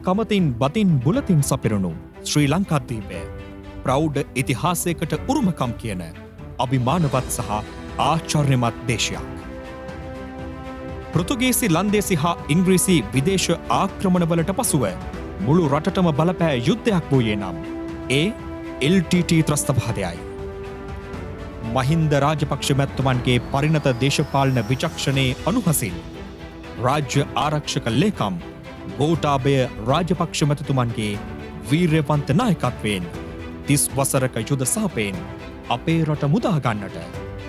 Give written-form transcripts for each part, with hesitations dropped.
කමතින් බතින් බුලතින් සපිරුණු ශ්‍රී ලංකාද්වීපය ප්‍රෞඩ ඉතිහාසයකට උරුමකම් කියන අභිමානවත් සහ ආචර්යමත් දේශයක්. පෘතුගීසි ලන්දේසි හා ඉංග්‍රීසි විදේශ ආක්‍රමණවලට පසුව මුළු රටටම බලපෑ යුද්ධයක් වූයේ නම් ඒ LTT ත්‍රස්තවාදයයි. මහින්ද රාජපක්ෂ මැතිතුමන්ගේ පරිණත දේශපාලන විචක්ෂණයේ අනුහසින් රාජ්‍ය ආරක්ෂක ලේකම් ගෝඨාභය රාජපක්ෂ මැතිතුමන්ගේ වීර්යවන්ත නායකත්වයෙන් 30 වසරක යුද සහපයෙන් අපේ රට මුදා ගන්නට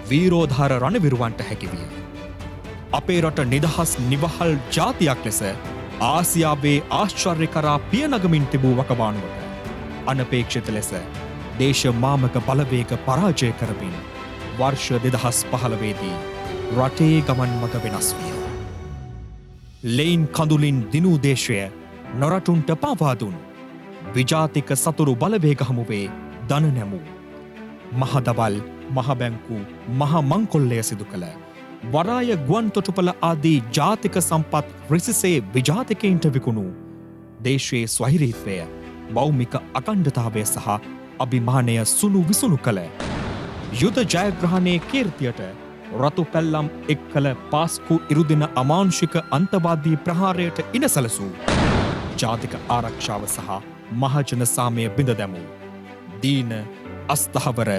වීරෝධාර රණවිරුවන්ට හැකි විය. අපේ රට නිදහස් නිවහල් ජාතියක් ලෙස ආසියාවේ ආශ්චර්ය කරා පියනගමින් තිබූ වකවානුවට අනපේක්ෂිත ලෙස දේශ මාමක බලවේග පරාජය කරමින් වර්ෂ 2015 දී රටේ ගමන් මඟ වෙනස් විය. ලෙයින් කඳුලින් දිනූ දේශය නොරටුන්ට පාවා දුන් විජාතික සතුරු බලවේග හමුවේ දන නැමූ මහදවල් මහබැංකු මහ මංකොල්ලය සිදු කළ වරාය ගුවන් තොටුපළ ආදී ජාතික සම්පත් රිසිසේ විජාතිකයින්ට විකුණු දේශයේ ස්වෛරීත්වය භෞමික අඛණ්ඩතාවය සහ අභිමානය සුණු විසුණු කළ යුද ජයග්‍රහණයේ කීර්තියට රතු පැල්ලම් එක් කළ පාස්කු ඉරුදින අමානුෂික අන්තවාදී ප්‍රහාරයට ඉඩ සැලසූ ජාතික ආරක්ෂාව සහ මහජන සාමය බිඳ දැමූ දීන අස්ථාවර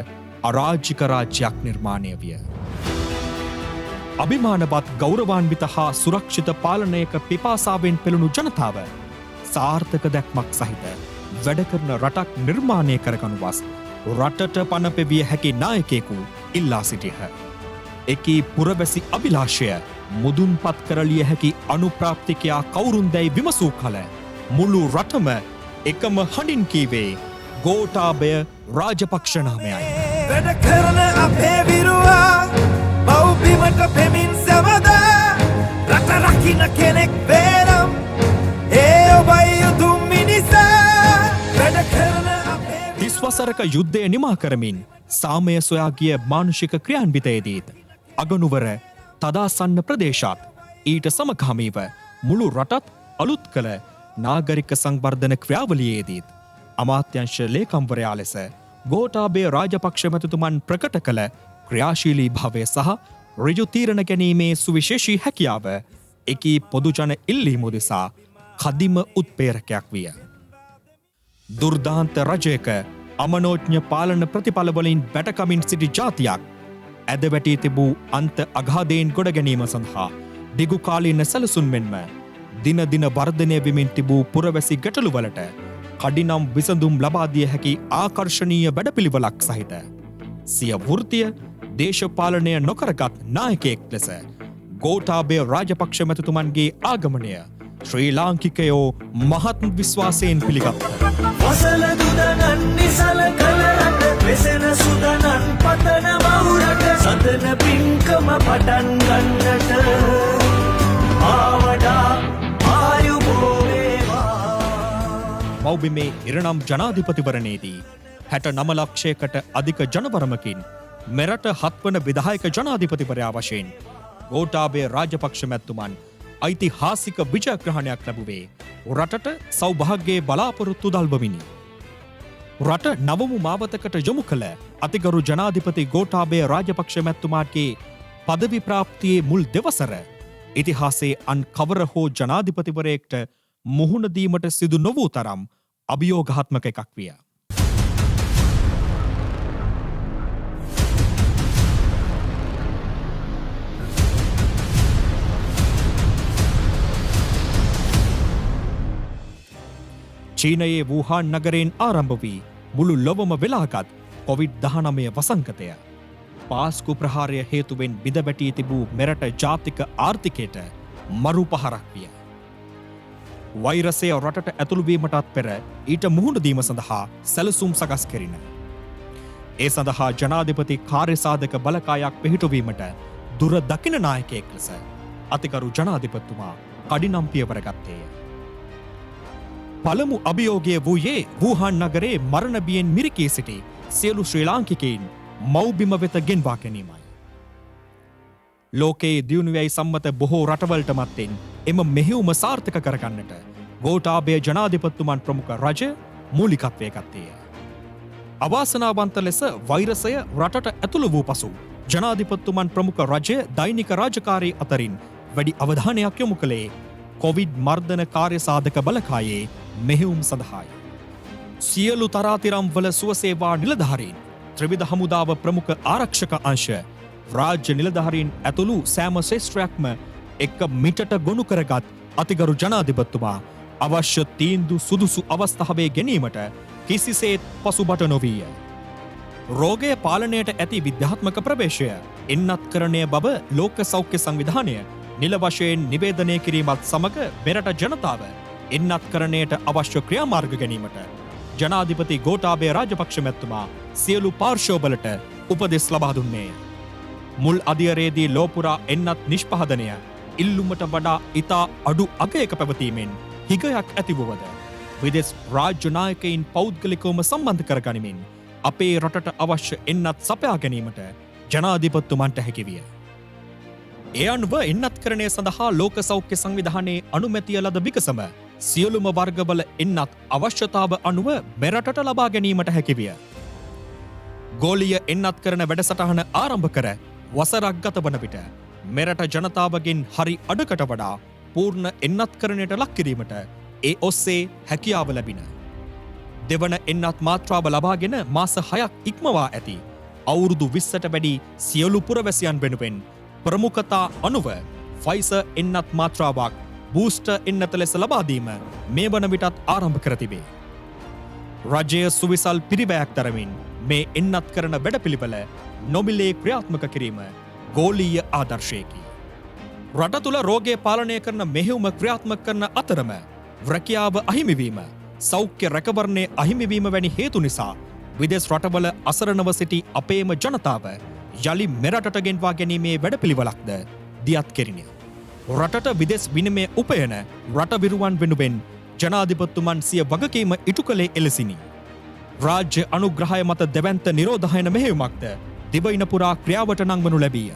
අරාජික රාජ්‍යයක් නිර්මාණය විය. අභිමානවත් ගෞරවාන්විත හා සුරක්ෂිත පාලනයක පිපාසාවෙන් පෙළුණු ජනතාව සාර්ථක දැක්මක් සහිත වැඩ කරන රටක් නිර්මාණය කරගනුවස් රටට පණ පෙවිය හැකි නායකයෙකු ඉල්ලා සිටියහ. එකී පුරවැසි අභිලාෂය මුදුන්පත් කරලිය හැකි අනුප්‍රාප්තිකයා කවුරුන්දැයි විමසූ කල මුළු රටම එකම හඬින් කීවේ ගෝඨාභය රාජපක්ෂ නාමයයි. වැඩ කරන අපේ විරුවා බෞබිමට පෙමින් සැවදා රට රකින්න කෙනෙක් වේනම් ඒ ඔබයි උතුම් මිනිසා. වැඩ කරන අපේ 30 වසරක යුද්ධය නිමා කරමින් සාමය සොයා ගිය මානුෂික ක්‍රියාන්විතයේදීත් අගනුවර තදාසන්න ප්‍රදේශات ඊට සමගාමීව මුළු රටත් අලුත් කළ නාගරික සංවර්ධන ක්‍රියාවලියේදීත් අමාත්‍යංශ ලේකම්වරයා ලෙස ගෝඨාභය රාජපක්ෂ මැතිතුමන් ප්‍රකට කළ ක්‍රියාශීලී භාවය සහ ඍජු තීරණ ගැනීමේ සුවිශේෂී හැකියාව එකී පොදුජන ඉල්ලීම උදෙසා කදිම උත්පේරකයක් විය. දුර්දාන්ත රජයක අමනෝඥ පාලන ප්‍රතිඵලවලින් වැටකමින් සිටි ජාතියක් ඇද වැටී තිබූ අන්ත අගාධයෙන් ගොඩ ගැනීම සඳහා දිගු කාලීන සැලසුම් මෙන්ම දින දින වර්ධනය වෙමින් තිබූ පුරවැසි ගැටලුවලට කඩිනම් විසඳුම් ලබා දිය හැකි ආකර්ශනීය වැඩපිළිවෙලක් සහිත සිය වෘත්තීය දේශපාලනය නොකරගත් නායකයෙක් ලෙස ගෝඨාභය රාජපක්ෂ මැතිතුමන්ගේ ආගමනය ශ්‍රී ලාංකිකයෝ මහත් විශ්වාසයෙන් පිළිගත්තා. වසල දුදනන් නිසල කලරට වෙසෙන සුදනන් පතන මහුරට සදන පින්කම පටන් ගන්නට ආවඩා ආයුබෝ වේවා. මෞබිමේ ඉරණම් ජනාධිපතිවරණයේදී 69 ලක්ෂයකට අධික ජනවරමකින් මෙරට 7 වන විධායක ජනාධිපතිවරයා වශයෙන් ගෝඨාභය රාජපක්ෂ මැතිතුමන් ඓතිහාසික විජයග්‍රහණයක් ලැබුවේ රටට සෞභාග්‍යයේ බලාපොරොත්තු දල්වමිනි. රට නවමු මාවතකට යොමු කළ අතිගරු ජනාධිපති ගෝඨාභය රාජපක්ෂ මැතිතුමාගේ පදවි ප්‍රාප්තියේ මුල් දෙවසර ඉතිහාසයේ අන් කවර හෝ ජනාධිපතිවරයෙක්ට මුහුණ දීමට සිදු නොවූ තරම් අභියෝගාත්මක එකක් විය. චීනයේ වූහාන් නගරයෙන් ආරම්භ වී මුළු ලොවම වෙලාගත් කොවිඩ්-19 වසංගතය පාස්කු ප්‍රහාරය හේතුවෙන් බිඳවැටී තිබූ මෙරට ජාතික ආර්ථිකයට මරු පහරක් විය. වෛරසය රටට ඇතුළුවීමටත් පෙර ඊට මුහුණ දීම සඳහා සැලසුම් සකස් කෙරින. ඒ සඳහා ජනාධිපති කාර්යසාධක බලකායක් පිහිටුවීමට දුර දකින නායකයෙක් ලෙස අතිගරු ජනාධිපතිතුමා කඩිනම් පියවර ගත්තේය. පළමු අභියෝගය වූයේ වූහාන් නගරේ මරණ බියෙන් මිරිකී සිටි සියලු ශ්‍රී ලාංකිකයින් මව්බිම වෙත ගෙන්වා ගැනීමයි. ලෝකයේ දියුණුවයි සම්මත බොහෝ රටවලට මත්තෙන් එම මෙහෙයුම සාර්ථක කරගන්නට ගෝඨාභය ජනාධිපතිතුමන් ප්‍රමුඛ රජය මූලිකත්වය ගත්තේය. අවාසනාවන්ත ලෙස වෛරසය රටට ඇතුළු වූ පසු ජනාධිපතිතුමන් ප්‍රමුඛ රජය දෛනික රාජකාරී අතරින් වැඩි අවධානයක් යොමු කළේ කොවිඩ් මර්ධන කාර්යසාධක බලකායේ මෙහෙයුම් සඳහායි. සියලු තරාතිරම් වල සුවසේවා නිලධාරීන්, ත්‍රිවිධ හමුදාව ප්‍රමුඛ ආරක්ෂක අංශ, රාජ්‍ය නිලධාරීන් ඇතුළු සෑම ශ්‍රේෂ්ඨයක්ම එක්ක මිටට ගොනු කරගත් අතිගරු ජනාධිපතිතුමා අවශ්‍ය තීන්දුව සුදුසු අවස්ථාවේ ගැනීමට කිසිසේත් පසුබට නොවීය. රෝගය පාලනයට ඇති විද්‍යාත්මක ප්‍රවේශය එන්නත්කරණය බව ලෝක සෞඛ්‍ය සංවිධානය නිල වශයෙන් නිවේදනය කිරීමත් සමග මෙරට ජනතාව එන්නත්කරණයට අවශ්‍ය ක්‍රියාමාර්ග ගැනීමට ජනාධිපති ගෝඨාභය රාජපක්ෂ මැතිතුමා සියලු පාර්ශ්වවලට උපදෙස් ලබා දුන්නේය. මුල් අධියරේදී ලෝපුරා එන්නත් නිෂ්පාදනය ඉල්ලුමට වඩා ඉතා අඩු අගයක පැවතීමෙන් හිගයක් ඇතිවුවද විදෙස් රාජ්‍ය නායකයින් පෞද්ගලිකවම සම්බන්ධ කරගනිමින් අපේ රටට අවශ්‍ය එන්නත් සපයා ගැනීමට ජනාධිපතිතුමන්ට හැකි විය. ඒ අනුව එන්නත්කරණය සඳහා ලෝක සෞඛ්‍ය සංවිධානයේ අනුමැතිය ලද විකසම සියලුම වර්ගවල එන්නත් අවශ්‍යතාව අනුව මෙරටට ලබා ගැනීමට හැකි විය. ගෝලීය එන්නත්කරණ වැඩසටහන ආරම්භ කර වසරක් ගත වන විට මෙරට ජනතාවගෙන් හරි අඩකට වඩා පූර්ණ එන්නත්කරණයට ලක් කිරීමට ඒ ඔස්සේ හැකියාව ලැබින. දෙවන එන්නත් මාත්‍රාව ලබාගෙන මාස 6ක් ඉක්මවා ඇති අවුරුදු 20ට වැඩි සියලු පුරවැසියන් වෙනුවෙන් ප්‍රමුඛතා අනුව ෆයිසර් එන්නත් මාත්‍රාවක් බූස්ටර් එන්නත ලෙස ලබා දීම මේ වන විටත් ආරම්භ කර තිබේ. රජය සුවිසල් පිරිවැයක් දරමින් මේ එන්නත් කරන වැඩපිළිවෙල නොමිලේ ක්‍රියාත්මක කිරීම ගෝලීය ආදර්ශයකි. රට තුළ රෝගය පාලනය කරන මෙහෙයුම ක්‍රියාත්මක කරන අතරම රැකියාව අහිමිවීම, සෞඛ්‍ය රැකවරණය අහිමිවීම වැනි හේතු නිසා විදෙස් රටවල අසරණව සිටි අපේම ජනතාව යළි මෙරටට ගෙන්වා ගැනීමේ වැඩපිළිවෙලක්ද දියත් කෙරිණි. රටට විදෙස් විනිමය උපයන රටවිරුවන් වෙනුවෙන් ජනාධිපතිතුමන් සිය වගකීම ඉටු කළේ එලෙසිනි. රාජ්‍ය අනුග්‍රහය මත දෙවන්ත නිරෝධායන මෙහෙයුමක්ද දිවයින පුරා ක්‍රියාවට නංවනු ලැබීය.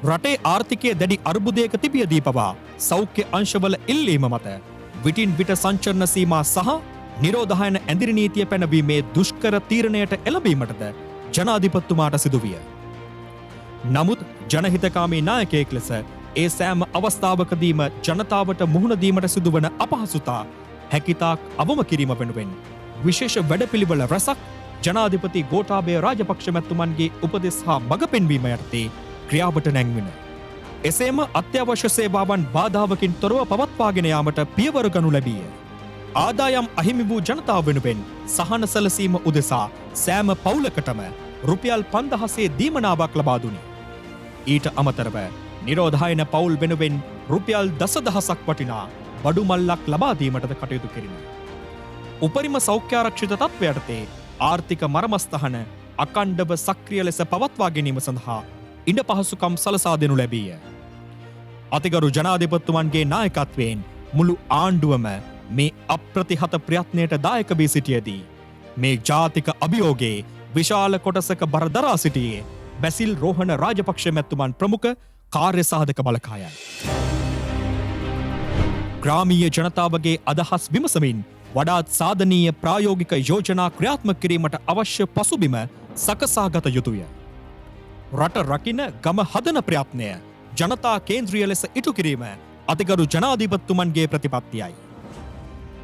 රටේ ආර්ථිකය දැඩි අර්බුදයක තිබියදී පවා සෞඛ්‍ය අංශවල ඉල්ලීම මත විටින් විට සංචරණ සීමා සහ නිරෝධායන ඇඳිරි නීතිය පැනවීමේ දුෂ්කර තීරණයට එළඹීමටද ජනාධිපතිතුමාට සිදුවිය. නමුත් ජනහිතකාමී නායකයෙක් ලෙස ඒ සෑම අවස්ථාවකදීම ජනතාවට මුහුණ දීමට සිදුවන අපහසුතා හැකිතාක් අවම කිරීම වෙනුවෙන් විශේෂ වැඩපිළිවෙල රැසක් ජනාධිපති ගෝඨාභය රාජපක්ෂ මැතිතුමන්ගේ උපදෙස් හා මඟ පෙන්වීම යටතේ ක්‍රියාවට නැංවින. එසේම අත්‍යවශ්‍ය සේවාවන් බාධාවකින් තොරව පවත්වාගෙන යාමට පියවර ගනු ලැබීය. ආදායම් අහිමි වූ ජනතාව වෙනුවෙන් සහන සැලසීම උදෙසා සෑම පවුලකටම රුපියල් 5000 දීමනාවක් ලබා දුනි. ඊට අමතරව නිරෝධායන පවුල් වෙනුවෙන් රුපියල් 10000ක් වටිනා බඩු මල්ලක් ලබා දීමටද කටයුතු කෙරිණි. උපරිම සෞඛ්‍යාරක්ෂිත තත්ත්වය යටතේ ආර්ථික මරමස්ථහන අකණ්ඩව සක්‍රිය ලෙස පවත්වා ගැනීම සඳහා ඉඩ පහසුකම් සලසා දෙනු ලැබීය. අතිගරු ජනාධිපතිතුමන්ගේ නායකත්වයෙන් මුළු ආණ්ඩුවම මේ අප්‍රතිහත ප්‍රයත්නයට දායක වී සිටියදී මේ ජාතික අභියෝගයේ විශාල කොටසක බර දරා සිටියේ බැසිල් රෝහණ රාජපක්ෂ මැතිතුමන් ප්‍රමුඛ කාර්යසාධක බලකායයි. ග්‍රාමීය ජනතාවගේ අදහස් විමසමින් වඩාත් සාධනීය ප්‍රායෝගික යෝජනා ක්‍රියාත්මක කිරීමට අවශ්‍ය පසුබිම සකසාගත යුතුය. රට රකින්න ගම හදන ප්‍රයත්නය ජනතා කේන්ද්‍රීය ලෙස ඉටු කිරීම අතිගරු ජනාධිපතිතුමන්ගේ ප්‍රතිපත්තියයි.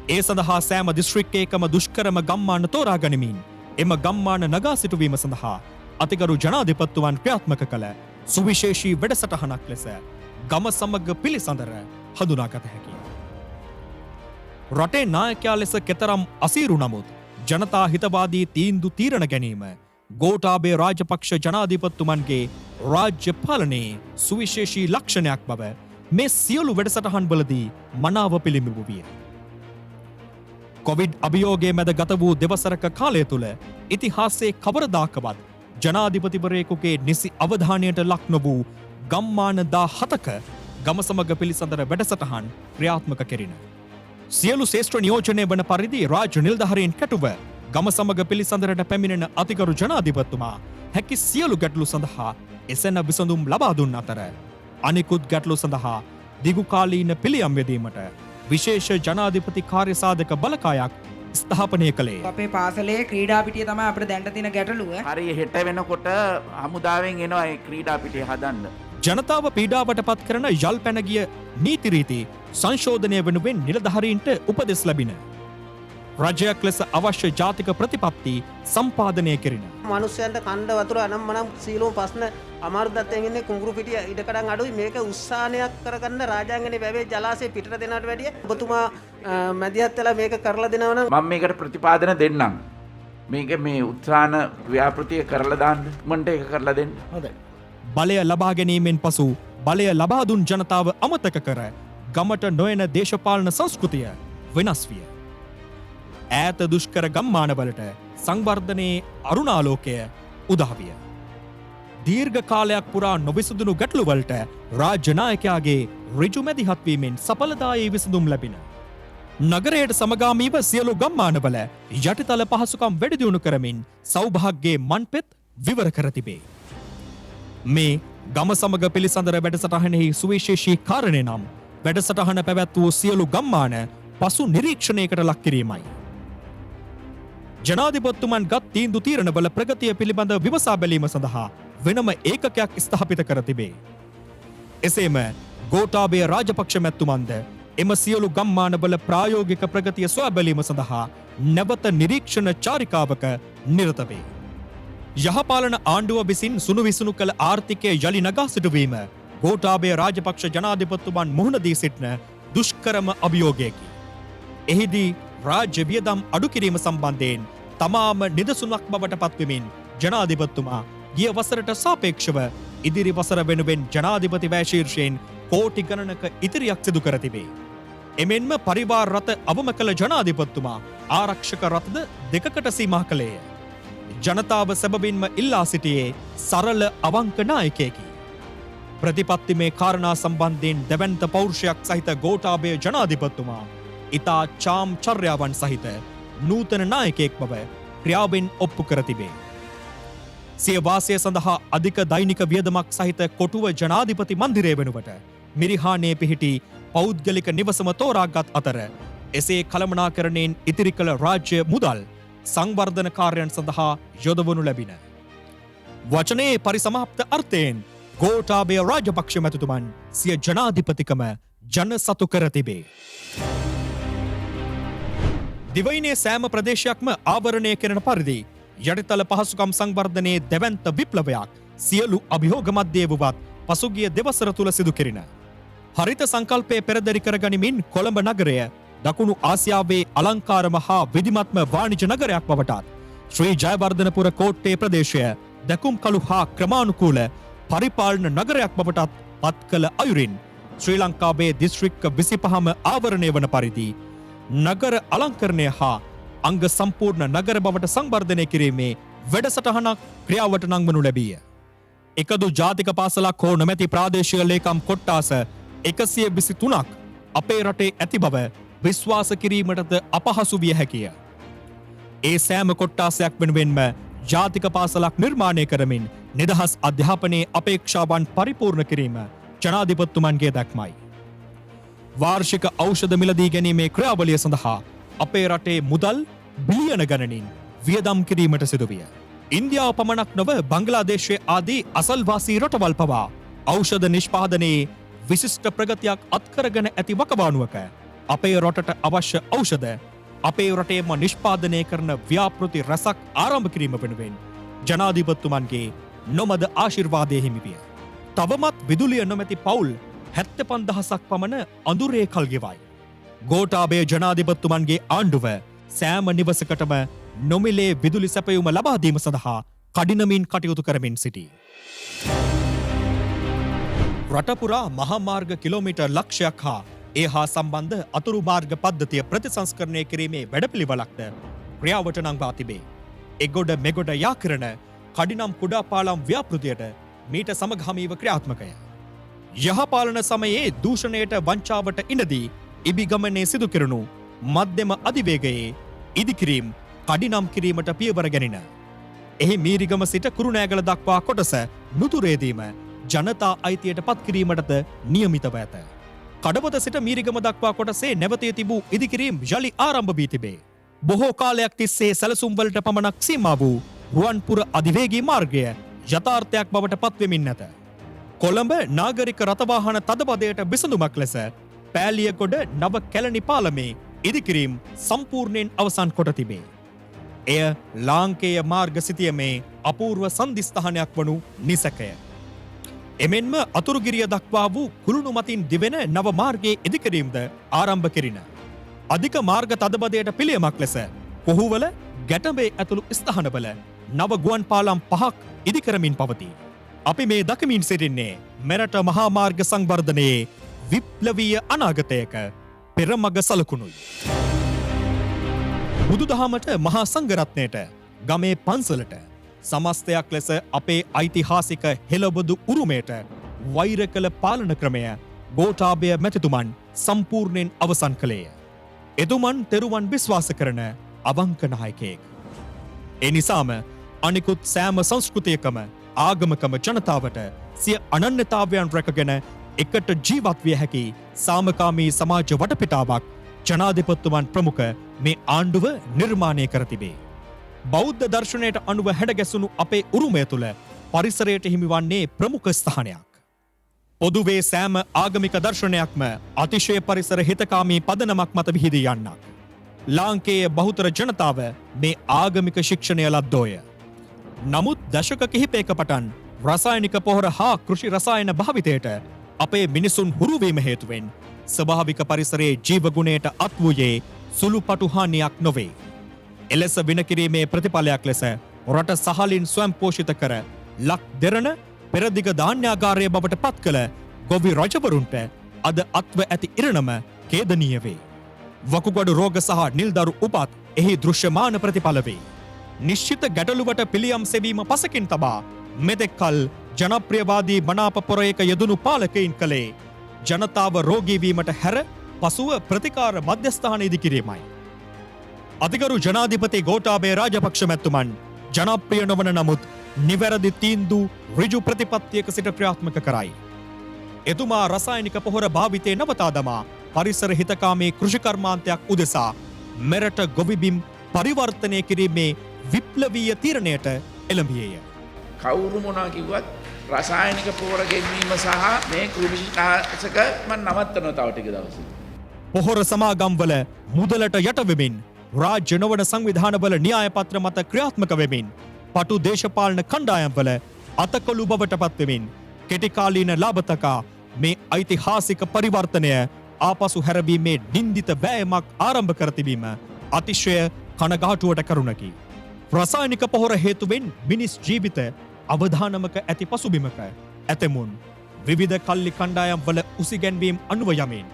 ඒ සඳහා සෑම දිස්ත්‍රික්කයකම දුෂ්කරම ගම්මාන තෝරා ගනිමින් එම ගම්මාන නගා සිටුවීම සඳහා අතිගරු ජනාධිපතිතුමන් ක්‍රියාත්මක කළ සුවිශේෂී වැඩසටහනක් ලෙස ගම සමග පිළිසඳර හඳුනාගත හැකියි. රටේ නායකයා ලෙස කෙතරම් අසීරු නමුත් ජනතා හිතවාදී තීන්දුව තීරණ ගැනීම ගෝඨාභය රාජපක්ෂ ජනාධිපතිතුමන්ගේ රාජ්‍ය පාලනයේ සුවිශේෂී ලක්ෂණයක් බව මේ සියලු වැඩසටහන් වලදී මනාව පිළිඹු විය. කොවිඩ් අභියෝගයේ මැද ගත වූ දෙවසරක කාලය තුළ ඉතිහාසයේ කවරදාකවත් ජනාධිපතිවරයෙකුගේ නිසි අවධානයට ලක් නොවූ ගම්මාන 17ක ගම සමග පිළිසඳර වැඩසටහන් ක්‍රියාත්මක කෙරිණ. සියලු ශේෂ්ත්‍ර නියෝජනය වන පරිදි රාජ්‍ය නිලධාරීන් කැටුව ගම සමග පිළිසඳරට පැමිණෙන අතිගරු ජනාධිපතිතුමා හැකි සියලු ගැටලු සඳහා එසැන විසඳුම් ලබා දුන් අතර අනිකුත් ගැටලු සඳහා දිගුකාලීන පිළියම් යෙදීමට විශේෂ ජනාධිපති කාර්යසාධක බලකායක් ස්ථාපනය කළේ. අපේ පාසලේ ක්‍රීඩා පිටිය තමයි අපිට දැනට තියෙන ගැටලුව. හරි හෙට වෙනකොට හමුදාවෙන් එනවා ඒ ක්‍රීඩා පිටිය හදන්න. ජනතාව පීඩාවට පත් කරන යල් පැන ගිය නීති රීති සංශෝධනය වෙනුවෙන් නිලධාරීන්ට උපදෙස් ලැබින. රජයක් ලෙස අවශ්‍ය ජාතික ප්‍රතිපත්ති සම්පාදනය කෙරින. මනුස්සයන්ට කණ්ඩ වතුර අනම්මනම් සීලුම ප්‍රශ්න අමාරුදත්තයෙන් ඉන්නේ කුඹුරු පිටිය ඉඩකඩම් අඩුයි. මේක උත්සාහනයක් කරගන්න රාජාංගනේ වැවේ ජලාශය පිටට දෙනවට වැඩිය ඔබතුමා මැදිහත් වෙලා මේක කරලා දෙනවා නම් මම මේකට ප්‍රතිපාදන දෙන්නම්. මේක මේ උත්සාහන ව්‍යාපෘතිය කරලා දාන්න. මන්ට ඒක කරලා දෙන්න. හොඳයි. බලය ලබා ගැනීමෙන් පසු බලය ලබා දුන් ජනතාව අමතක කර ගමට නොයන දේශපාලන සංස්කෘතිය වෙනස් විය. ඈත දුෂ්කර ගම්මානවලට සංවර්ධනයේ අරුණාලෝකය උදාවිය. දීර්ඝ කාලයක් පුරා නොවිසඳුණු ගැටලුවලට රාජ්‍ය නායකයාගේ ඍජු මැදිහත්වීමෙන් සඵලදායී විසඳුම් ලැබින. නගරයට සමගාමීව සියලු ගම්මානවල යටිතල පහසුකම් වැඩි දියුණු කරමින් සෞභාග්‍යයේ මන්පෙත් විවර කර තිබේ. මේ ගම සමග පිළිසඳර වැඩසටහනෙහි සුවිශේෂී කාරණය නම් වැඩසටහන පැවැත් වූ සියලු ගම්මාන පසු නිරීක්ෂණයකට ලක් කිරීමයි. ජනාධිපතිතුමන් ගත් තීන්දුව තීරණවල ප්‍රගතිය පිළිබඳ විමසා බැලීම සඳහා වෙනම ඒකකයක් ස්ථාපිත කර තිබේ. එසේම ගෝඨාභය රාජපක්ෂ මැතිතුමන්ද එම සියලු ගම්මානවල ප්‍රායෝගික ප්‍රගතිය සොයා බැලීම සඳහා නැවත නිරීක්ෂණ චාරිකාවක නිරත වේ. යහපාලන ආණ්ඩුව විසින් සුණු කළ ආර්ථිකය යළි නගා සිටුවීම ගෝඨාභය රාජපක්ෂ ජනාධිපතිතුමන් මුහුණ දී සිටින දුෂ්කරම අභියෝගයකි. එහිදී රාජ්‍ය වියදම් අඩු කිරීම සම්බන්ධයෙන් තමාම නිදසුනක් බවට පත්වෙමින් ජනාධිපතිතුමා ගිය වසරට සාපේක්ෂව ඉදිරි වසර වෙනුවෙන් ජනාධිපති වැය ශීර්ෂයෙන් කෝටි ගණනක ඉතිරියක් සිදු කර තිබේ. එමෙන්ම පරිවාර රථ අවම කළ ජනාධිපතිතුමා ආරක්ෂක රථද දෙකකට සීමා කළේය. ජනතාව සැබවින්ම ඉල්ලා සිටියේ සරල අවංක නායකයෙකි. ප්‍රතිපත්තිමේ කාරණා සම්බන්ධයෙන් දැවැන්ත පෞරුෂයක් සහිත ගෝඨාභය ජනාධිපතිතුමා ඉතා චාම් චර්යාවන් සහිත නූතන නායකයෙක් බව ක්‍රියාවෙන් ඔප්පු කර තිබේ. සිය වාසය සඳහා අධික දෛනික වියදමක් සහිත කොටුව ජනාධිපති මන්දිරය වෙනුවට මිරිහානයේ පිහිටි පෞද්ගලික නිවසම තෝරාගත් අතර එසේ කළමනාකරණයෙන් ඉතිරි කළ රාජ්‍ය මුදල් සංවර්ධන කාර්යයන් සඳහා යොදවනු ලැබින. වචනයේ පරිසමාප්ත අර්ථයෙන් ගෝඨාභය රාජපක්ෂ මැතිතුමන් සිය ජනාධිපතිකම ජන සතු කර තිබේ. දිවයිනේ සෑම ප්‍රදේශයක්ම ආවරණය කරන පරිදි යටිතල පහසුකම් සංවර්ධනයේ දැවැන්ත විප්ලවයක් සියලු අභියෝග මධ්‍යයේ වුවත් පසුගිය දෙවසර තුල සිදු කෙරින. හරිත සංකල්පයේ පෙරදරි කරගනිමින් කොළඹ නගරය දකුණු ආසියාවේ අලංකාරම හා විධිමත්ම වාණිජ නගරයක් බවටත් ශ්‍රී ජයවර්ධනපුර කෝට්ටේ ප්‍රදේශය දැකුම් කළු හා ක්‍රමානුකූල පරිපාලන නගරයක් බවටත් පත් කළ අයුරින් ශ්‍රී ලංකාවේ දිස්ත්‍රික්ක 25ම ආවරණය වන පරිදි නගර අලංකරණය හා අංග සම්පූර්ණ නගර බවට සංවර්ධනය කිරීමේ වැඩසටහනක් ක්‍රියාවට නංවනු ලැබීය. එකදු ජාතික පාසලක් හෝ නොමැති ප්‍රාදේශීය ලේකම් කොට්ටාස 123ක් අපේ රටේ ඇති බව විශ්වාස කිරීමටද අපහසු විය හැකිය. ඒ සෑම කොට්ටාසයක් වෙනුවෙන්ම ජාතික පාසලක් නිර්මාණය කරමින් නිදහස් අධ්‍යාපනයේ අපේක්ෂාවන් පරිපූර්ණ කිරීම ජනාධිපතිතුමන්ගේ දැක්මයි. වාර්ෂික ඖෂධ මිලදී ගැනීමේ ක්‍රියාවලිය සඳහා අපේ රටේ මුදල් බිලියන ගණනින් වියදම් කිරීමට සිදුවිය. ඉන්දියාව පමණක් නොව බංග්ලාදේශයේ ආදී අසල්වාසී රටවල් පවා ඖෂධ නිෂ්පාදනයේ විශිෂ්ට ප්‍රගතියක් අත්කරගෙන ඇති වකවානුවක අපේ රටට අවශ්‍ය ඖෂධ අපේ රටේම නිෂ්පාදනය කරන ව්‍යාපෘති රැසක් ආරම්භ කිරීම වෙනුවෙන් ජනාධිපතිතුමන්ගේ නොමද ආශිර්වාදය හිමි විය. තවමත් විදුලිය නොමැති පවුල් 75,000ක් පමණ අඳුරේ කල් ගෙවයි. ගෝඨාභය ජනාධිපතිතුමන්ගේ ආණ්ඩුව සෑම නිවසකටම නොමිලේ විදුලි සැපයුම ලබා දීම සඳහා කඩිනමින් කටයුතු කරමින් සිටී. රටපුරා මහා මාර්ග කිලෝමීටර් ලක්ෂයක් හා ඒ හා සම්බන්ධ අතුරු මාර්ග පද්ධතිය ප්‍රතිසංස්කරණය කිරීමේ වැඩපිළිවෙලක්ද ක්‍රියාවට නංවා තිබේ. එගොඩ මෙගොඩ යා කරන කඩිනම් කුඩා පාලම් ව්‍යාපෘතියට මීට සමගාමීව ක්‍රියාත්මකය. යහපාලන සමයේ දූෂණයට වංචාවට ඉඩදී ඉබිගමනේ සිදු කෙරුණු මධ්‍යම අධිවේගයේ ඉදිකිරීම් කඩිනම් කිරීමට පියවර ගැනින. එහි මීරිගම සිට කුරුණෑගල දක්වා කොටස නුතුරේදීම ජනතා අයිතියට පත් කිරීමටද නියමිතව ඇත. කඩපත සිට මීරිගම දක්වා කොටසේ නැවතී තිබූ ඉදිකිරීම් යළි ආරම්භ වී තිබේ. බොහෝ කාලයක් තිස්සේ සැලසුම්වලට පමණක් සීමා වූ රුවන්පුර අධිවේගී මාර්ගය යථාර්ථයක් බවට පත්වෙමින් නැත. කොළඹ නාගරික රථවාහන තදබදයට විසඳුමක් ලෙස පෑලියගොඩ නව කැලණි පාලමේ ඉදිකිරීම් සම්පූර්ණයෙන් අවසන් කොට තිබේ. එය ලාංකේය මාර්ග සිතියමේ අපූර්ව සන්ධිස්ථානයක් වනු නිසැකය. එමෙන්ම අතුරුගිරිය දක්වා වූ කුළුණු මතින් දිවෙන නව මාර්ගයේ ඉදිකිරීම්ද ආරම්භ කෙරින. අධික මාර්ග තදබදයට පිළියමක් ලෙස කොහුවල ගැටඹේ ඇතුළු ස්ථානවල නව ගුවන් පාලම් 5ක් ඉදිකරමින් පවතී. අපි මේ දකිමින් සිටින්නේ මෙරට මහා මාර්ග සංවර්ධනයේ විප්ලවීය අනාගතයක පෙරමග සලකුණුයි. බුදුදහමට මහා සංඝරත්නයට ගමේ පන්සලට සමස්තයක් ලෙස අපේ ඓතිහාසික හෙළබොදු උරුමයට වෛර කළ පාලන ක්‍රමය ගෝඨාභය මැතිතුමන් සම්පූර්ණයෙන් අවසන් කළේය. එතුමන් තෙරුවන් විශ්වාස කරන අවංක නායකයෙක්. එනිසාම අනිකුත් සෑම සංස්කෘතියකම ආගමකම ජනතාවට සිය අනන්‍යතාවයන් රැකගෙන එකට ජීවත් විය හැකි සාමකාමී සමාජ වටපිටාවක් ජනාධිපතිතුමන් ප්‍රමුඛ මේ ආණ්ඩුව නිර්මාණය කර තිබේ. බෞද්ධ දර්ශනයට අනුව හැඩගැසුණු අපේ උරුමය තුළ පරිසරයට හිමිවන්නේ ප්‍රමුඛ ස්ථානයක්. පොදුවේ සෑම ආගමික දර්ශනයක්ම අතිශය පරිසර හිතකාමී පදනමක් මත විහිදී යන්නක්. ලාංකේය බහුතර ජනතාව මේ ආගමික ශික්ෂණය ලද්දෝය. නමුත් දශක කිහිපයක පටන් රසායනික පොහොර හා කෘෂි රසායන භාවිතයට අපේ මිනිසුන් හුරුවීම හේතුවෙන් ස්වභාවික පරිසරයේ ජීවගුණයට අත් වූයේ සුළු පටු හානියක් නොවේ. එලෙස විනකිරීමේ ප්‍රතිඵලයක් ලෙස රට සහලින් ස්වයං පෝෂිත කර ලක් දෙරණ පෙරදිග ධාන්‍යාගාරය බවට පත් කළ ගොවි රජවරුන්ට අද අත්ව ඇති ඉරණම ඛේදනීය වේ. වකුගඩු රෝග සහ නිල්දරු උපත් එහි දෘශ්‍යමාන ප්‍රතිඵල වේ. නිශ්චිත ගැටලුවට පිළියම් සෙවීම පසකින් තබා මෙතෙක් කල ජනප්‍රියවාදී මනාප පොරයක යෙදුණු පාලකයින් කළේ ජනතාව රෝගී වීමට හැර පසුව ප්‍රතිකාර මධ්‍යස්ථාන ඉදිකිරීමයි. අතිගරු ජනාධිපති ගෝඨාභය රාජපක්ෂ මැතිතුමන් ජනප්‍රිය නොවන නමුත් නිවැරදි තීන්දුව ඍජු ප්‍රතිපත්තියක සිට ක්‍රියාත්මක කරයි. එතුමා රසායනික පොහොර භාවිතය නවතා දමා පරිසර හිතකාමී කෘෂි කර්මාන්තයක් උදෙසා මෙරට ගොවිබිම් පරිවර්තනය කිරීමේ විප්ලවීය තීරණයට එළඹියේය. කවුරු මොනවා කිව්වත් රසායනික පොහොර ගෙන්වීම සහ මේ කෘෂිනාශක මම නවත්තනවා තව ටික දවසක්. පොහොර සමාගම්වල මුදලට යට වෙමින් රාජ්‍ය නොවන සංවිධානවල න්‍යාය පත්‍ර මත ක්‍රියාත්මක වෙමින් පටු දේශපාලන කණ්ඩායම්වල අතකොළු බවට පත්වෙමින් කෙටිකාලීන ලාභතකා මේ ඓතිහාසික පරිවර්තනය ආපසු හැරවීමේ නින්දිත වෑයමක් ආරම්භ කර තිබීම අතිශය කනගාටුවට කරුණකි. රසායනික පොහොර හේතුවෙන් මිනිස් ජීවිත අවදානමක ඇති පසුබිමක ඇතමුන් විවිධ කල්ලි කණ්ඩායම් වල උසිගැන්වීම් අනුව යමින්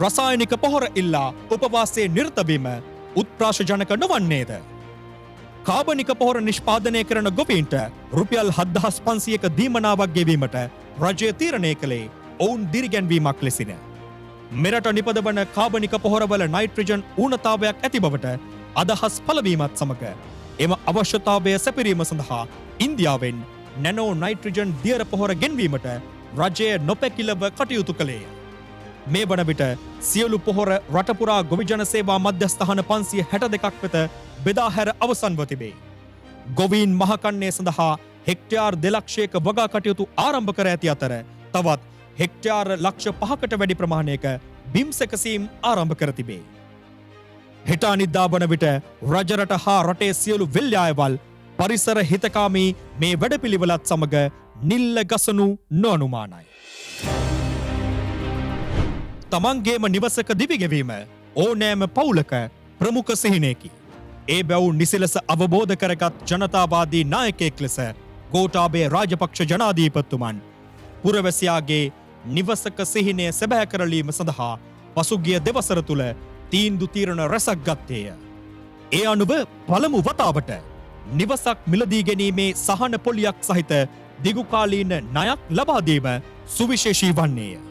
රසායනික පොහොර ඉල්ලා උපවාසයේ නිරත වීම උත්ප්‍රාශජනක නොවන්නේද? කාබනික පොහොර නිෂ්පාදනය කරන ගොවීන්ට රුපියල් 7500ක දීමනාවක් ගෙවීමට රජය තීරණය කළේ ඔවුන් දිරිගැන්වීමක් ලෙසින. මෙරට නිපදවන කාබනික පොහොරවල නයිට්‍රජන් ඌනතාවයක් ඇති බවට අදහස් පළවීමත් සමග එම අවශ්‍යතාවය සැපිරීම සඳහා ඉන්දියාවෙන් නැනෝ නයිට්‍රජන් දියර පොහොර ගෙන්වීමට රජය නොපැකිලව කටයුතු කළේය. මේ වන විට සියලු පොහොර රටපුරා ගොවිජන සේවා මධ්‍යස්ථාන 562ක් වෙත බෙදා හැර අවසන්ව තිබේ. ගොවීන් මහකන්නේ සඳහා හෙක්ටයාර් 2,00,000ක වගා කටයුතු ආරම්භ කර ඇති අතර තවත් හෙක්ටයාර් 1,05,000කට වැඩි ප්‍රමාණයක බිම් සැකසීම් ආරම්භ කර තිබේ. හෙට අනිද්දා වන විට රජරට හා රටේ සියලු වෙල්යායවල් පරිසර හිතකාමී මේ වැඩපිළිවෙලත් සමග නිල්ල ගසනු නොඅනුමානයි. තමන්ගේම නිවසක දිවිගෙවීම ඕනෑම පවුලක ප්‍රමුඛ සිහිනයකි. ඒ බැව් නිසිලස අවබෝධ කරගත් ජනතාවාදී නායකයෙක් ලෙස ගෝඨාභය රාජපක්ෂ ජනාධිපතිතුමන් පුරවැසියාගේ නිවසක සිහිනය සැබෑ කරලීම සඳහා පසුගිය දෙවසර තුළ තීන්දුව තීරණ රැසක් ගත්තේය. ඒ අනුව පළමු වතාවට නිවසක් මිලදී ගැනීමේ සහන පොලියක් සහිත දිගුකාලීන ණයක් ලබා දීම සුවිශේෂී වන්නේය.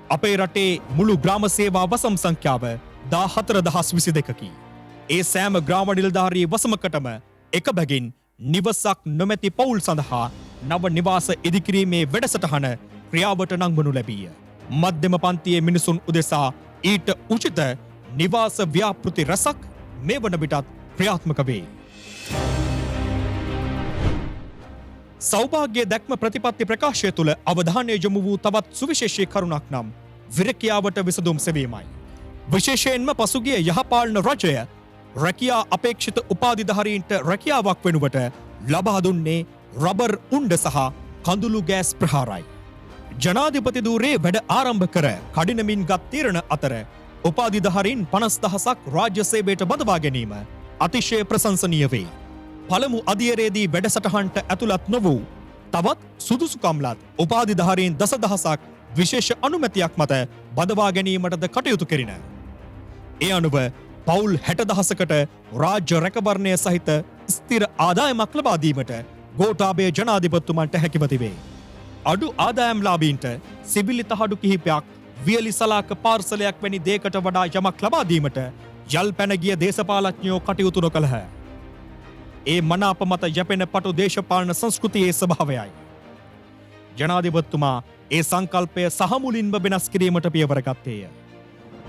අපේ රටේ මුළු ග්‍රාම සේවා වසම් සංඛ්‍යාව 14022කි. ඒ සෑම ග්‍රාම නිලධාරී වසමකටම එක බැගින් නිවසක් නොමැති පවුල් සඳහා නව නිවාස ඉදිකිරීමේ වැඩසටහන ක්‍රියාවට නංවනු ලැබීය. මධ්‍යම පන්තියේ මිනිසුන් උදෙසා ඊට උචිත නිවාස ව්‍යාපෘති රැසක් මේ වන විටත් ක්‍රියාත්මක වේ. සෞභාග්‍ය දැක්ම ප්‍රතිපත්ති ප්‍රකාශය තුළ අවධානය යොමු වූ තවත් සුවිශේෂී කරුණක් නම් විරකියාවට විසඳුම් සෙවීමයි. විශේෂයෙන්ම පසුගිය යහපාලන රජය රැකියා අපේක්ෂිත උපාධිධාරීන්ට රැකියාවක් වෙනුවට ලබා දුන්නේ රබර් උණ්ඩ සහ කඳුළු ගෑස් ප්‍රහාරයි. ජනාධිපති ධූරයේ වැඩ ආරම්භ කර කඩිනමින් ගත් තීරණ අතර උපාධිධාරීන් 50,000ක් රාජ්‍ය සේවයට බඳවා ගැනීම අතිශය ප්‍රශංසනීය වේ. පළමු අධීරයේදී වැඩසටහනට ඇතුළත් නොවූ තවත් සුදුසුකම්ලත් උපාධිධාරීන් දසදහසක් විශේෂ අනුමැතියක් මත බඳවා ගැනීමටද කටයුතු කෙරින. ඒ අනුව පවුල් 60,000කට රාජ්‍ය රැකවරණය සහිත ස්ථිර ආදායමක් ලබා දීමට ගෝඨාභය ජනාධිපතිතුමන්ට හැකිව තිබේ. අඩු ආදායම්ලාභීන්ට සිවිලි තහඩු කිහිපයක්, වියලි සලාක පාර්සලයක් වැනි දේකට වඩා යමක් ලබා දීමට යල් පැන ගිය දේශපාලඥයෝ කටයුතු නොකළහ. ඒ මනාප මත යැපෙන පටු දේශපාලන සංස්කෘතියේ ස්වභාවයයි. ජනාධිපතිතුමා ඒ සංකල්පය සහමුලින්ම වෙනස් කිරීමට පියවර ගත්තේය.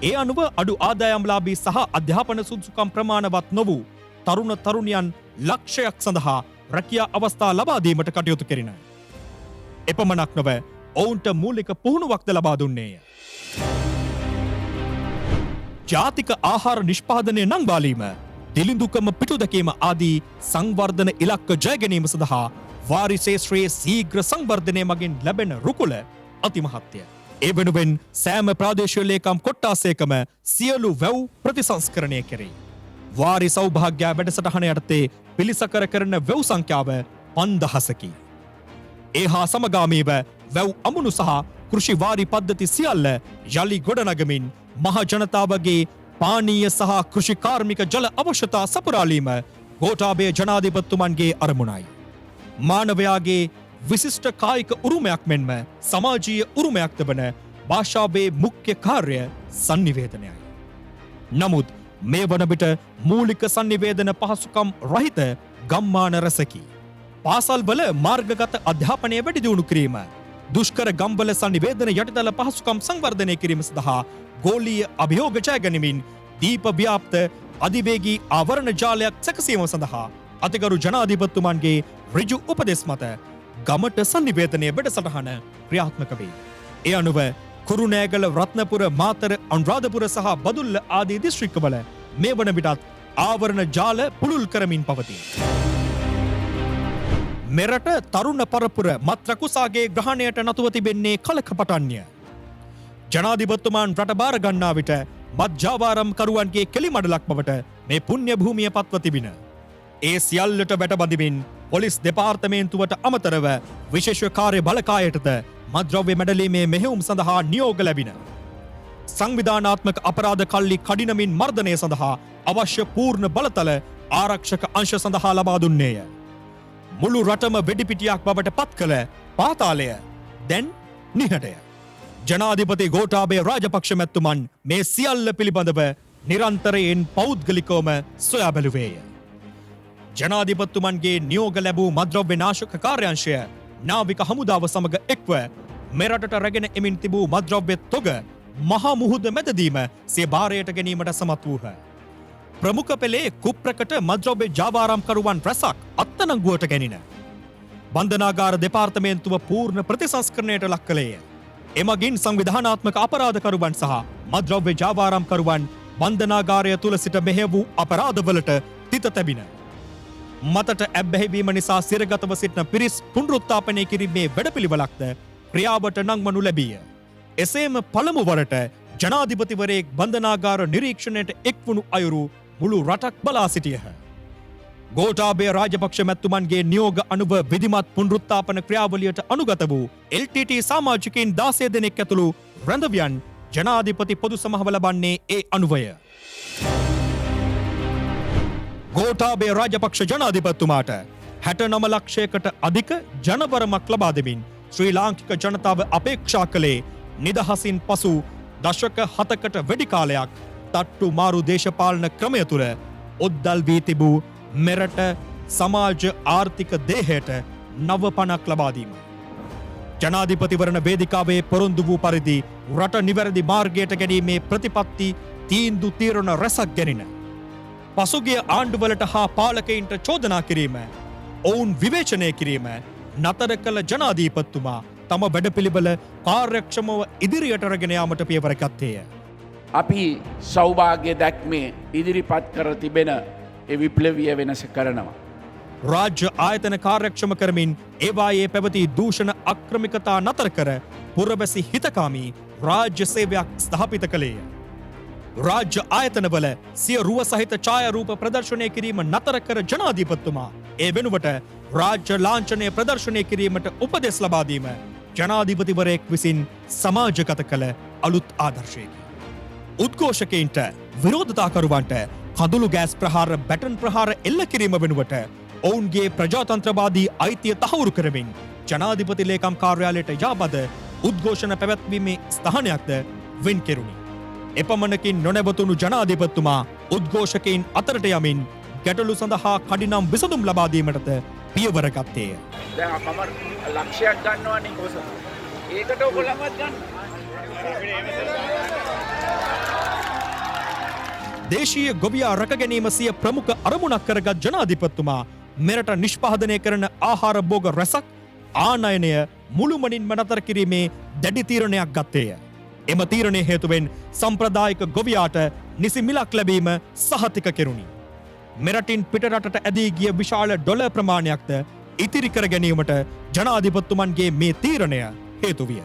ඒ අනුව අඩු ආදායම්ලාභී සහ අධ්‍යාපන සුදුසුකම් ප්‍රමාණවත් නොවූ තරුණ තරුණියන් ලක්ෂයක් සඳහා රැකියා අවස්ථා ලබා දීමට කටයුතු කෙරින. එපමණක් නොව ඔවුන්ට මූලික පුහුණුවක්ද ලබා දුන්නේය. ජාතික ආහාර නිෂ්පාදනය නංවාලීම, දිලිඳුකම පිටුදැකීම ආදී සංවර්ධන ඉලක්ක ජය ගැනීම සඳහා වාරි ශේෂ්ත්‍රයේ ශීඝ්‍ර සංවර්ධනය මගින් ලැබෙන රුකුල අතිමහත්ය. ඒ වෙනුවෙන් සෑම ප්‍රාදේශීය ලේකම් කොට්ටාසයකම සියලු වැව් ප්‍රතිසංස්කරණය කෙරේ. වාරි සෞභාග්‍ය වැඩසටහන යටතේ පිළිසකර කරන වැව් සංඛ්‍යාව 5000කි. ඒ හා සමගාමීව වැව් අමුණු සහ කෘෂි වාරි පද්ධති සියල්ල යලි ගොඩනගමින් මහ ජනතාවගේ පානීය සහ කෘෂි කාර්මික ජල අවශ්‍යතා සපුරාලීම ගෝඨාභය ජනාධිපතිතුමන්ගේ අරමුණයි. මානවයාගේ විශිෂ්ට කායික උරුමයක් මෙන්ම සමාජීය උරුමයක්ද වන භාෂාවේ මුඛ්‍ය කාර්ය sannivedanayයි. නමුත් මේ වන විට මූලික sannivedana පහසුකම් රහිත ගම්මාන රැසකි. පාසල්වල මාර්ගගත අධ්‍යාපනය වැඩි දියුණු කිරීම, දුෂ්කර ගම්වල sannivedana යටිතල පහසුකම් සංවර්ධනය කිරීම සඳහා ගෝලීය අභියෝග ජය ගනිමින් දීප ව්‍යාප්ත අධිවේගී ආවරණ ජාලයක් සැකසීම සඳහා අතිගරු ජනාධිපතිතුමන්ගේ ඍජු උපදෙස් මත ගමට sannivedanaya වැඩසටහන ක්‍රියාත්මක වේ. ඒ අනුව කුරුණෑගල, රත්නපුර, මාතර, අනුරාධපුර සහ බදුල්ල ආදී දිස්ත්‍රික්කවල මේ වන විටත් ආවරණ ජාල පුළුල් කරමින් පවතී. මෙරට තරුණ පරපුර මත්‍රකුසාගේ ග්‍රහණයට නතුව තිබෙන්නේ කලකපටන්ය. ජනාධිපතිතුමන් රට බාර ගන්නා විට මත්ජාවාරම් කරුවන්ගේ කෙලිමඩලක් බවට මේ පුණ්‍ය භූමිය පත්ව තිබින. ඒ සියල්ලට වැටබඳිමින් පොලිස් දෙපාර්තමේන්තුවට අමතරව විශේෂ කාර්ය බලකායටද මත්ද්‍රව්‍ය මැඩලීමේ මෙහෙයුම් සඳහා නියෝග ලැබින. සංවිධානාත්මක අපරාධ කල්ලි කඩිනමින් මර්ධනය සඳහා අවශ්‍ය පූර්ණ බලතල ආරක්ෂක අංශ සඳහා ලබා දුන්නේය. මුළු රටම වෙඩිපිටියක් බවට පත් කළ පාතාලය දැන් නිහඬය. ජනාධිපති ගෝඨාභය රාජපක්ෂ මැතිතුමන් මේ සියල්ල පිළිබඳව නිරන්තරයෙන් පෞද්ගලිකවම සොයා බැලුවේය. ජනාධිපතිතුමන්ගේ නියෝග ලැබූ මද්‍රව්‍ය නාශක කාර්යාංශය නාවික හමුදාව සමග එක්ව මෙරටට රැගෙන එමින් තිබූ මද්‍රව්‍ය තොග මහා මුහුද මැදදීම සිය භාරයට ගැනීමට සමත් වූහ. ප්‍රමුඛ පෙළේ කුප්‍රකට මද්‍රව්‍ය ජාවාරම්කරුවන් රැසක් අත්අඩංගුවට ගැනින. බන්ධනාගාර දෙපාර්තමේන්තුව පූර්ණ ප්‍රතිසංස්කරණයට ලක් කළේය. එමගින් සංවිධානාත්මක අපරාධකරුවන් සහ මද්‍රව්‍ය ජාවාරම්කරුවන් බන්ධනාගාරය තුල සිට මෙහෙය වූ අපරාධවලට තිත තැබින. මතට ඇබ්බැහිවීම නිසා සිරගතව සිටින පිරිස් පුනරුත්ථාපනය කිරීමේ වැඩපිළිවෙලක්ද ක්‍රියාවට නංවනු ලැබීය. එසේම පළමු වරට ජනාධිපතිවරයෙක් බන්ධනාගාර නිරීක්ෂණයට එක්වුණු අයුරු මුළු රටක් බලා සිටියහ. ගෝඨාභය රාජපක්ෂ මැතිතුමන්ගේ නියෝග අනුව විධිමත් පුනරුත්ථාපන ක්‍රියාවලියට අනුගත වූ LTT සමාජිකයින් 16 දෙනෙක් ඇතුළු රැඳවියන් ජනාධිපති පොදු සමහව ලබන්නේ ඒ අනුවය. ගෝඨාභය රාජපක්ෂ ජනාධිපතිතුමාට 69 ලක්ෂයකට අධික ජනවරමක් ලබා දෙමින් ශ්‍රී ලාංකික ජනතාව අපේක්ෂා කළේ නිදහසින් පසු දශක 7කට වැඩි කාලයක් තට්ටු මාරු දේශපාලන ක්‍රමය තුළ ඔද්දල් වී තිබූ මෙරට සමාජ ආර්ථික දේහයට නව පණක් ලබා දීම. ජනාධිපතිවරණ වේදිකාවේ පොරොන්දු වූ පරිදි රට නිවැරදි මාර්ගයට ගැනීමේ ප්‍රතිපත්ති තීන්දු තීරණ රැසක් ගැනින. පසුගිය ආණ්ඩුවලට හා පාලකයින්ට චෝදනා කිරීම, ඔවුන් විවේචනය කිරීම නතර කළ ජනාධීපතිතුමා තම වැඩපිළිවෙල කාර්යක්ෂමව ඉදිරියට රැගෙන යාමට පියවර ගත්තේය. අපි සෞභාග්‍ය දැක්මේ ඉදිරිපත් කර තිබෙන විප්ලවීය වෙනස කරනවා. රාජ්‍ය ආයතන කාර්යක්ෂම කරමින් ඒවායේ පැවති දූෂණ අක්‍රමිකතා නතර කර පුරවැසි හිතකාමී රාජ්‍ය සේවයක් ස්ථාපිත කළේය. රාජ්‍ය ආයතනවල සිය රුව සහිත ඡායාරූප ප්‍රදර්ශනය කිරීම නතර කර ජනාධිපතිතුමා ඒ වෙනුවට රාජ්‍ය ලාංඡනය ප්‍රදර්ශනය කිරීමට උපදෙස් ලබා දීම ජනාධිපතිවරයෙක් විසින් සමාජගත කළ අලුත් ආදර්ශයකි. උද්ඝෝෂකයින්ට විරෝධතාකරුවන්ට කඳුළු ගෑස් ප්‍රහාර බැටන් ප්‍රහාර එල්ල කිරීම වෙනුවට ඔවුන්ගේ ප්‍රජාතන්ත්‍රවාදී අයිතිය තහවුරු කරමින් ජනාධිපති ලේකම් කාර්යාලයට යාබද උද්ඝෝෂණ පැවැත්වීමේ ස්ථානයක්ද වෙන් කෙරුණි. එපමණකින් නොනැවතුණු ජනාධිපතිතුමා උද්ඝෝෂකයින් අතරට යමින් ගැටලු සඳහා කඩිනම් විසඳුම් ලබා දීමටද පියවර ගත්තේය. දැන් අපමණ ලක්ෂයක් ගන්නවනේ කොහොමද? ඒකට ඔයගොල්ලන්වත් ගන්න. දේශීය ගොවියා රැක ගැනීම සිය ප්‍රමුඛ අරමුණක් කරගත් ජනාධිපතිතුමා මෙරට නිෂ්පාදනය කරන ආහාර භෝග රැසක් ආනයනය මුළුමනින්ම නතර කිරීමේ දැඩි තීරණයක් ගත්තේය. එම තීරණය හේතුවෙන් සම්ප්‍රදායික ගොවියාට නිසි මිලක් ලැබීම සහතික කෙරුණි. මෙරටින් පිටරටට ඇදී ගිය විශාල ඩොලර් ප්‍රමාණයක්ද ඉතිරි කර ගැනීමට ජනාධිපතිතුමන්ගේ මේ තීරණය හේතු විය.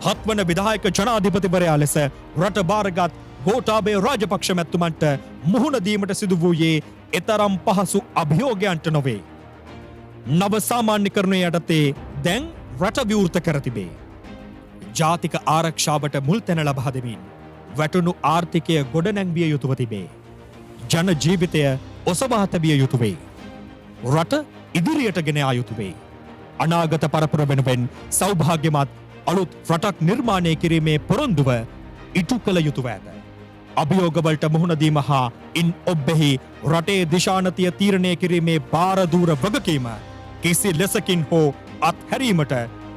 7 වන විධායක ජනාධිපතිවරයා ලෙස රට බාරගත් ගෝඨාභය රාජපක්ෂ මැතිතුමන්ට මුහුණ දීමට සිදු වූයේ එතරම් පහසු අභියෝගයන්ට නොවේ. නව සාමාන්‍යකරණය යටතේ දැන් රට විවෘත කර තිබේ. ජාතික ආරක්ෂාවට මුල් තැන ලබා දෙමින් වැටුණු ආර්ථිකය ගොඩනැංවිය යුතුව තිබේ. ජන ජීවිතය ඔසවා තැබිය යුතු වේ. රට ඉදිරියට ගෙන යා යුතු වේ. අනාගත පරපුර වෙනුවෙන් සෞභාග්‍යමත් අලුත් රටක් නිර්මාණය කිරීමේ පොරොන්දුව ඉටු කළ යුතුව ඇත. අභියෝගවලට මුහුණ දීම හා ඉන් ඔබ්බෙහි රටේ දිශානතිය තීරණය කිරීමේ භාරදූර වගකීම කිසි ලෙසකින් හෝ අත්හැරීමට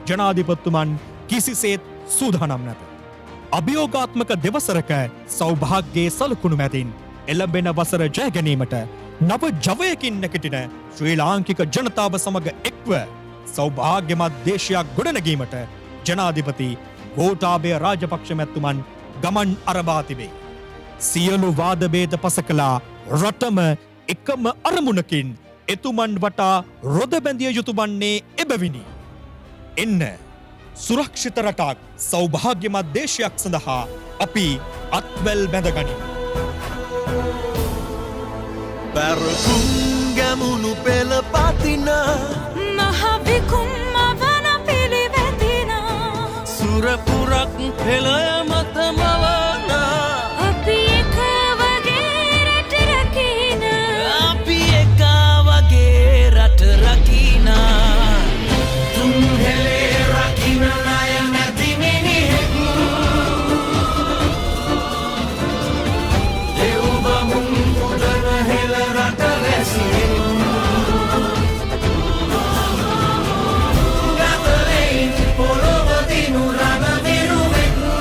ජනාධිපතිතුමන් කිසිසේත් සූදානම් නැත. අභියෝගාත්මක දෙවසරක සෞභාග්‍යයේ සලකුණු මැදින් එළඹෙන වසර ජය ගැනීමට නව ජවයකින් නැගිටින ශ්‍රී ලාංකික ජනතාව සමග එක්ව සෞභාග්‍යමත් දේශයක් ගොඩනැගීමට ජනාධිපති ගෝඨාභය රාජපක්ෂ මැතිතුමන් ගමන් අරඹා තිබේ. සියලු වාද භේද පසකලා රටම එකම අරමුණකින් එතුමන් වටා රොද බැඳිය යුතු වන්නේ එබැවිනි. එන්න සුරක්ෂිත රටක් සෞභාග්‍යමත් දේශයක් සඳහා අපි අත්වැල් බැඳගනිමු. පැරකුම් ගැමුණු පෙළ පතින මහවිකුම් අවන පිළිවෙතින සුරපුරක් පෙළය මතමවන අපි එක වගේ රට රකින අපි එකා වගේ රට රකින තුන්හෙලේ රකින අය නැති මිනිහෙකු දෙව්බමුන් පුදන හෙළ රට රැසින් ගතලෙයින් පොළොව දිනු රණවිරුවෙකු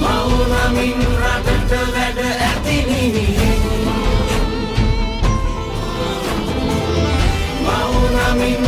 මවුනමින් රටට වැඩ ඇති මිනිහෙකු මවුනමින්